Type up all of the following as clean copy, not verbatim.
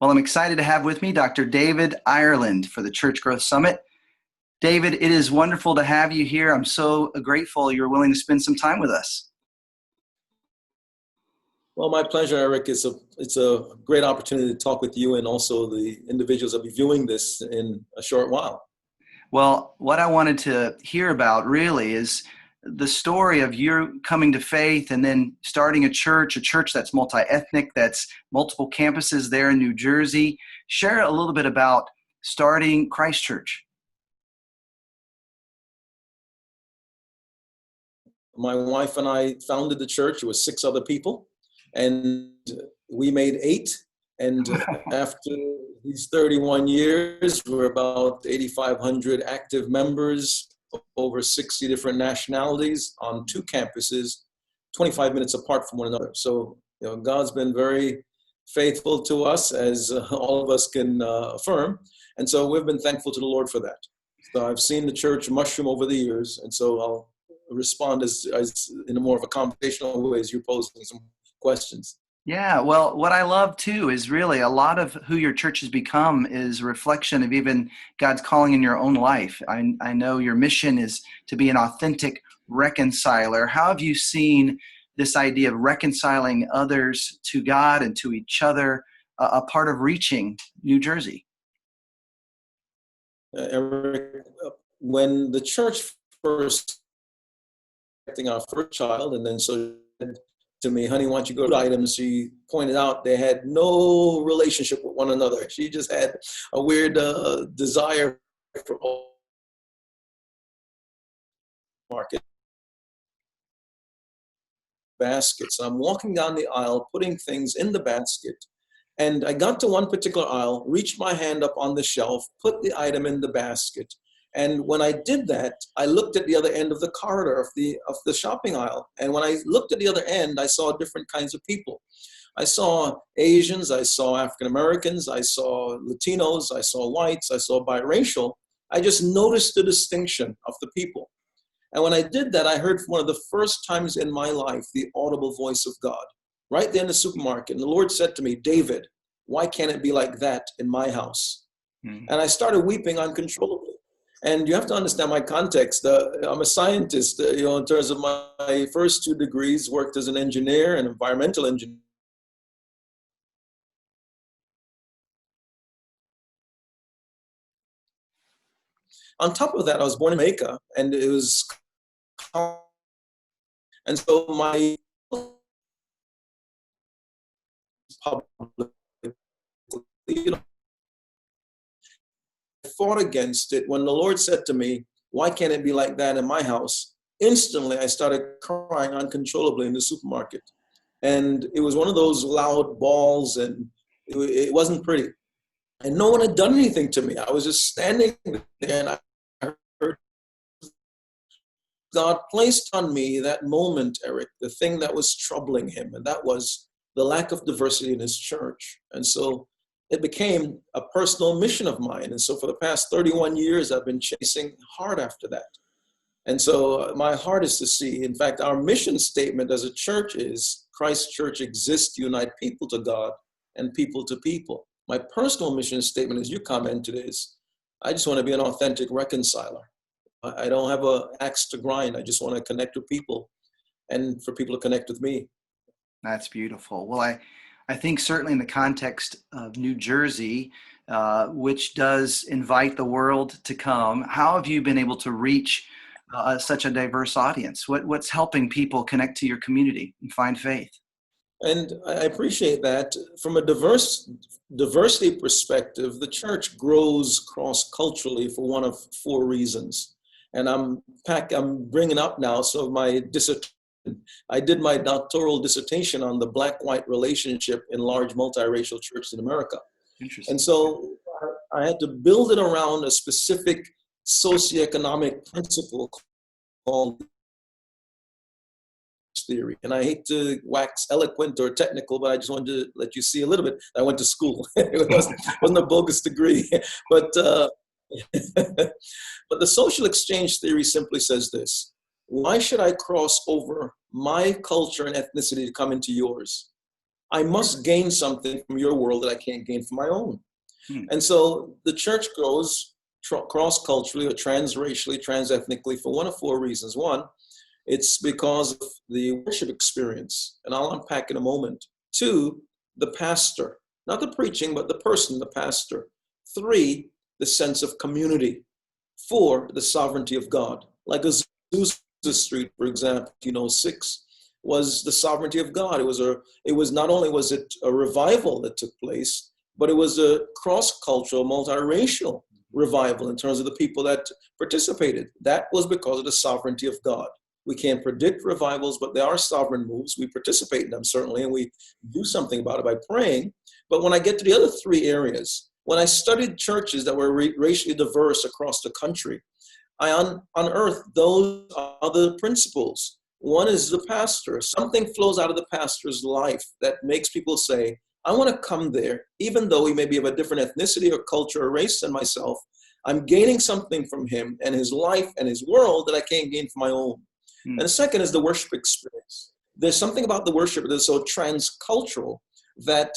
Well, I'm excited to have with me Dr. David Ireland for the Church Growth Summit. David, it is wonderful to have you here. I'm so grateful you're willing to spend some time with us. Well, my pleasure, Eric. It's a great opportunity to talk with you and also the individuals that will be viewing this in a short while. Well, what I wanted to hear about really is the story of you coming to faith and then starting a church that's multi-ethnic, that's multiple campuses there in New Jersey. Share a little bit about starting Christ Church. My wife and I founded the church. It was 6 other people, and we made 8. And after these 31 years, we're about 8,500 active members, over 60 different nationalities on 2 campuses, 25 minutes apart from one another. So, God's been very faithful to us, as all of us can affirm. And so we've been thankful to the Lord for that. So I've seen the church mushroom over the years, and so I'll respond as in a more of a conversational way as you're posing some questions. Yeah, well, what I love too is really a lot of who your church has become is a reflection of even God's calling in your own life. I know your mission is to be an authentic reconciler. How have you seen this idea of reconciling others to God and to each other a part of reaching New Jersey? Eric, when the church first expecting our first child, and then so to me, honey, why don't you go to items? She pointed out they had no relationship with one another. She just had a weird desire for market baskets. I'm walking down the aisle, putting things in the basket, and I got to one particular aisle, reached my hand up on the shelf, put the item in the basket. And when I did that, I looked at the other end of the corridor of the shopping aisle. And when I looked at the other end, I saw different kinds of people. I saw Asians, I saw African Americans, I saw Latinos, I saw whites, I saw biracial. I just noticed the distinction of the people. And when I did that, I heard for one of the first times in my life the audible voice of God right there in the supermarket. And the Lord said to me, "David, why can't it be like that in my house?" And I started weeping uncontrollably. And you have to understand my context. I'm a scientist, in terms of my first 2 degrees, worked as an engineer, an environmental engineer. On top of that, I was born in Jamaica, and it was, and so my public, I fought against it. When the Lord said to me, "Why can't it be like that in my house?" Instantly, I started crying uncontrollably in the supermarket. And it was one of those loud bawls, and it wasn't pretty. And no one had done anything to me. I was just standing there, and I heard God placed on me that moment, Eric, the thing that was troubling him, and that was the lack of diversity in his church. And so it became a personal mission of mine. And so for the past 31 years, I've been chasing hard after that. And so my heart is to see, in fact, our mission statement as a church is Christ Church exists to unite people to God and people to people. My personal mission statement, as you commented, is I just want to be an authentic reconciler. I don't have an axe to grind. I just want to connect with people and for people to connect with me. That's beautiful. Well, I think certainly in the context of New Jersey, which does invite the world to come, how have you been able to reach such a diverse audience? What's helping people connect to your community and find faith? And I appreciate that. From a diversity perspective, the church grows cross-culturally for one of 4 reasons. And I'm bringing up now, so my dissertation, I did my doctoral dissertation on the black-white relationship in large multiracial churches in America. Interesting. And so I had to build it around a specific socioeconomic principle called theory. And I hate to wax eloquent or technical, but I just wanted to let you see a little bit. I went to school. It wasn't a bogus degree. But but the social exchange theory simply says this: why should I cross over my culture and ethnicity to come into yours? I must gain something from your world that I can't gain from my own. Hmm. And so the church grows cross-culturally or transracially, transethnically for one of four reasons. One, it's because of the worship experience, and I'll unpack in a moment. Two, the pastor, not the preaching, but the person, the pastor. Three, the sense of community. Four, the sovereignty of God. Like Azusa Street, for example, 6 was the sovereignty of God. It was not only was it a revival that took place, but it was a cross-cultural, multiracial revival in terms of the people that participated. That was because of the sovereignty of God. We can't predict revivals, but they are sovereign moves. We participate in them, certainly, and we do something about it by praying. But when I get to the other three areas, when I studied churches that were racially diverse across the country, I unearthed those other principles. One is the pastor. Something flows out of the pastor's life that makes people say, I want to come there, even though he may be of a different ethnicity or culture or race than myself. I'm gaining something from him and his life and his world that I can't gain from my own. And the second is the worship experience. There's something about the worship that is so transcultural that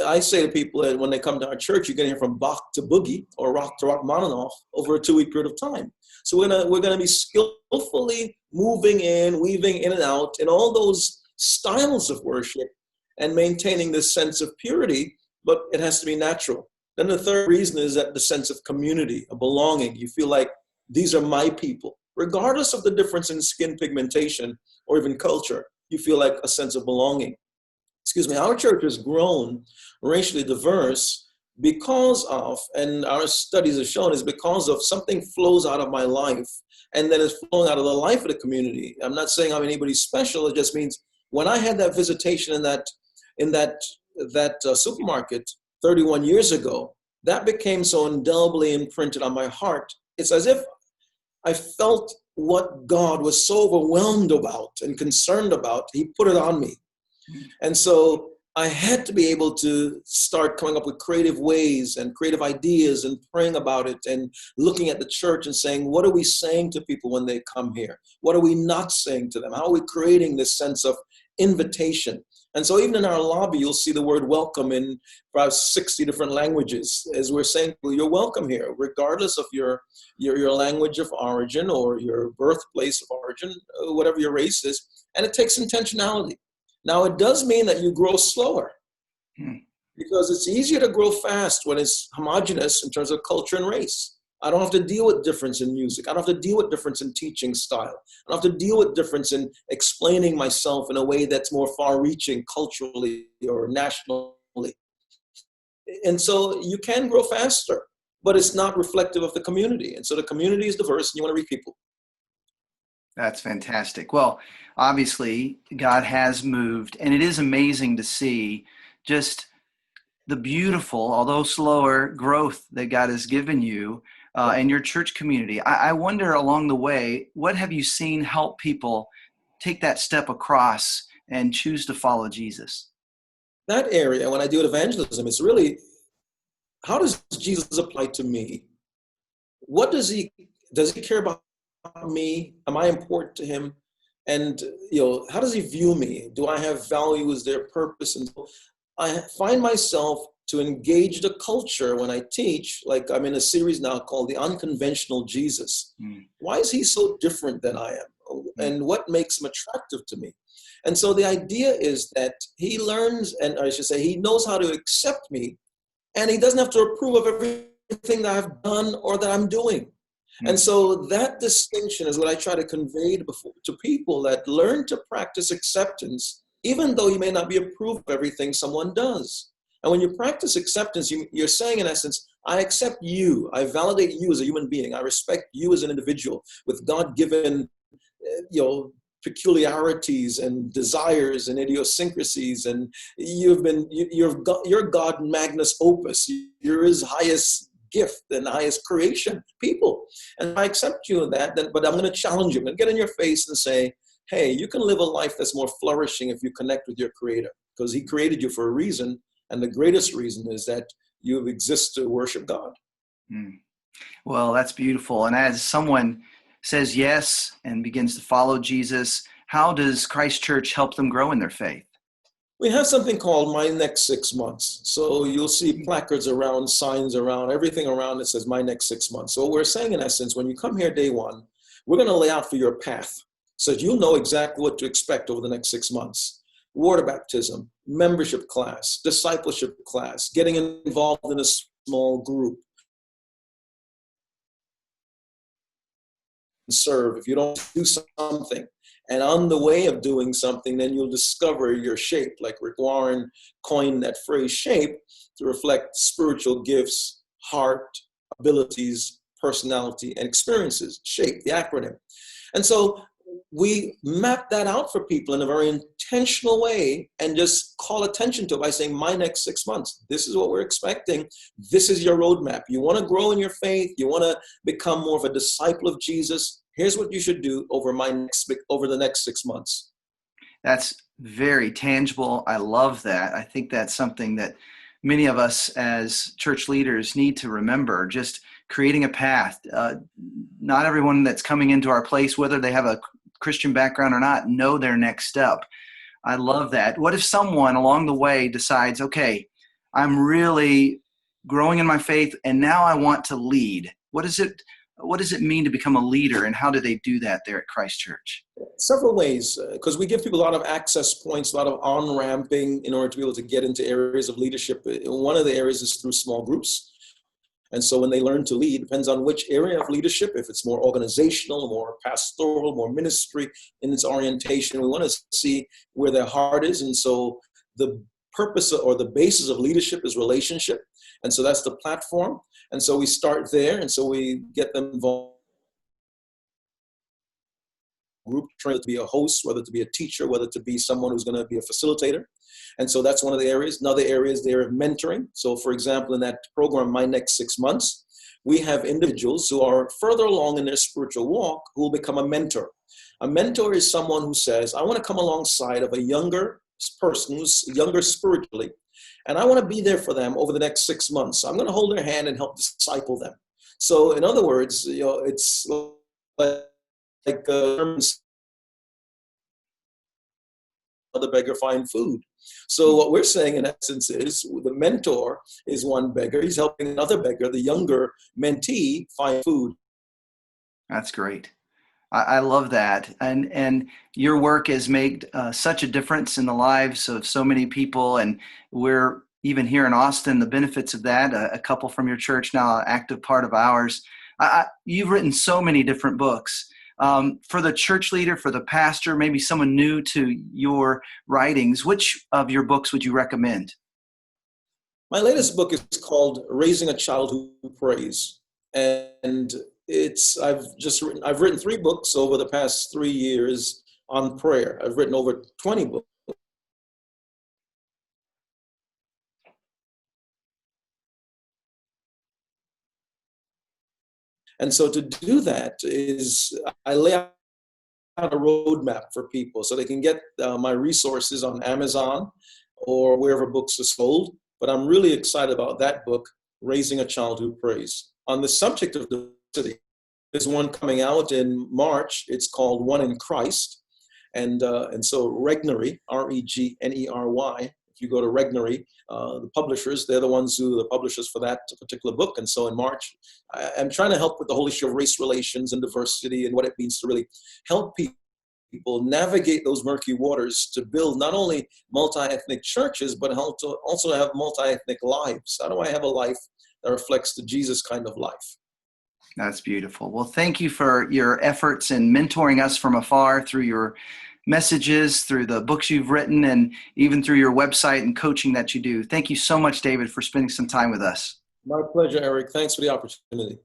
I say to people that when they come to our church, you can hear from Bach to Boogie or rock to Rachmaninoff over a 2-week period of time. So we're gonna be skillfully moving in, weaving in and out in all those styles of worship and maintaining this sense of purity, but it has to be natural. Then the third reason is that the sense of community, a belonging. You feel like these are my people. Regardless of the difference in skin pigmentation or even culture, you feel like a sense of belonging. Our church has grown racially diverse because of, and our studies have shown, is because of something flows out of my life and then it's flowing out of the life of the community. I'm not saying I'm anybody special. It just means when I had that visitation in that supermarket 31 years ago, that became so indelibly imprinted on my heart. It's as if I felt what God was so overwhelmed about and concerned about, he put it on me. And so I had to be able to start coming up with creative ways and creative ideas and praying about it and looking at the church and saying, what are we saying to people when they come here? What are we not saying to them? How are we creating this sense of invitation? And so even in our lobby, you'll see the word welcome in about 60 different languages as we're saying, well, you're welcome here, regardless of your language of origin or your birthplace of origin, whatever your race is. And it takes intentionality. Now, it does mean that you grow slower because it's easier to grow fast when it's homogenous in terms of culture and race. I don't have to deal with difference in music. I don't have to deal with difference in teaching style. I don't have to deal with difference in explaining myself in a way that's more far-reaching culturally or nationally. And so you can grow faster, but it's not reflective of the community. And so the community is diverse and you want to reach people. That's fantastic. Well, obviously, God has moved, and it is amazing to see just the beautiful, although slower, growth that God has given you and your church community. I wonder along the way, what have you seen help people take that step across and choose to follow Jesus? That area, when I do evangelism, it's really, how does Jesus apply to me? What does he care about me? Am I important to him? And how does he view me? Do I have value? Is there purpose? And I find myself to engage the culture when I teach, like I'm in a series now called The Unconventional Jesus. Why is he so different than I am? And what makes him attractive to me? And so the idea is that he learns, and I should say, he knows how to accept me, and he doesn't have to approve of everything that I've done or that I'm doing. And so that distinction is what I try to convey to people, that learn to practice acceptance, even though you may not be approved of everything someone does. And when you practice acceptance, you're saying, in essence, I accept you. I validate you as a human being. I respect you as an individual with God-given, peculiarities and desires and idiosyncrasies. And you're God magnus opus. You're his highest gift and highest creation, people. And I accept you in that, but I'm going to challenge you and get in your face and say, hey, you can live a life that's more flourishing if you connect with your creator, because he created you for a reason. And the greatest reason is that you exist to worship God. Well, that's beautiful. And as someone says yes and begins to follow Jesus, how does Christ Church help them grow in their faith? We have something called My Next 6 Months. So you'll see placards around, signs around, everything around that says My Next 6 Months. So what we're saying, in essence, when you come here day one, we're going to lay out for your path so that you'll know exactly what to expect over the next 6 months. Water baptism, membership class, discipleship class, getting involved in a small group, serve if you don't do something. And on the way of doing something, then you'll discover your shape. Like Rick Warren coined that phrase shape to reflect spiritual gifts, heart, abilities, personality, and experiences. Shape, the acronym. And so we map that out for people in a very intentional way and just call attention to it by saying, my next 6 months, this is what we're expecting. This is your roadmap. You want to grow in your faith. You want to become more of a disciple of Jesus. Here's what you should do over the next 6 months. That's very tangible. I love that. I think that's something that many of us as church leaders need to remember, just creating a path. Not everyone that's coming into our place, whether they have a Christian background or not, know their next step. I love that. What if someone along the way decides, okay, I'm really growing in my faith and now I want to lead? What does it mean to become a leader, and how do they do that there at Christ Church? Several ways, because we give people a lot of access points, a lot of on-ramping in order to be able to get into areas of leadership. One of the areas is through small groups. And so when they learn to lead, depends on which area of leadership, if it's more organizational, more pastoral, more ministry in its orientation, we want to see where their heart is. And so the purpose or the basis of leadership is relationship. And so that's the platform. And so we start there. And so we get them involved. Group, whether to be a host, whether to be a teacher, whether to be someone who's going to be a facilitator. And so that's one of the areas. Another area is there of mentoring. So for example, in that program, My Next 6 Months, we have individuals who are further along in their spiritual walk who will become a mentor. A mentor is someone who says, I want to come alongside of a younger person who's younger spiritually, and I want to be there for them over the next 6 months. I'm going to hold their hand and help disciple them. So in other words, it's like the beggar find food. So what we're saying in essence is the mentor is one beggar. He's helping another beggar, the younger mentee, find food. That's great. I love that. And your work has made such a difference in the lives of so many people. And we're even here in Austin, the benefits of that, a couple from your church now, an active part of ours. You've written so many different books. For the church leader, for the pastor, maybe someone new to your writings, which of your books would you recommend? My latest book is called Raising a Child Who Prays. And I've written 3 books over the past 3 years on prayer. I've written over 20 books. And so to do that is I lay out a roadmap for people so they can get my resources on Amazon or wherever books are sold. But I'm really excited about that book, Raising a Child Who Prays. On the subject of diversity, there's one coming out in March. It's called One in Christ. And so Regnery, Regnery, if you go to Regnery, the publishers, they're the ones who are the publishers for that particular book. And so in March, I'm trying to help with the whole issue of race relations and diversity and what it means to really help people navigate those murky waters to build not only multi-ethnic churches, but also have multi-ethnic lives. How do I have a life that reflects the Jesus kind of life? That's beautiful. Well, thank you for your efforts in mentoring us from afar through your messages, through the books you've written, and even through your website and coaching that you do. Thank you so much, David, for spending some time with us. My pleasure, Eric. Thanks for the opportunity.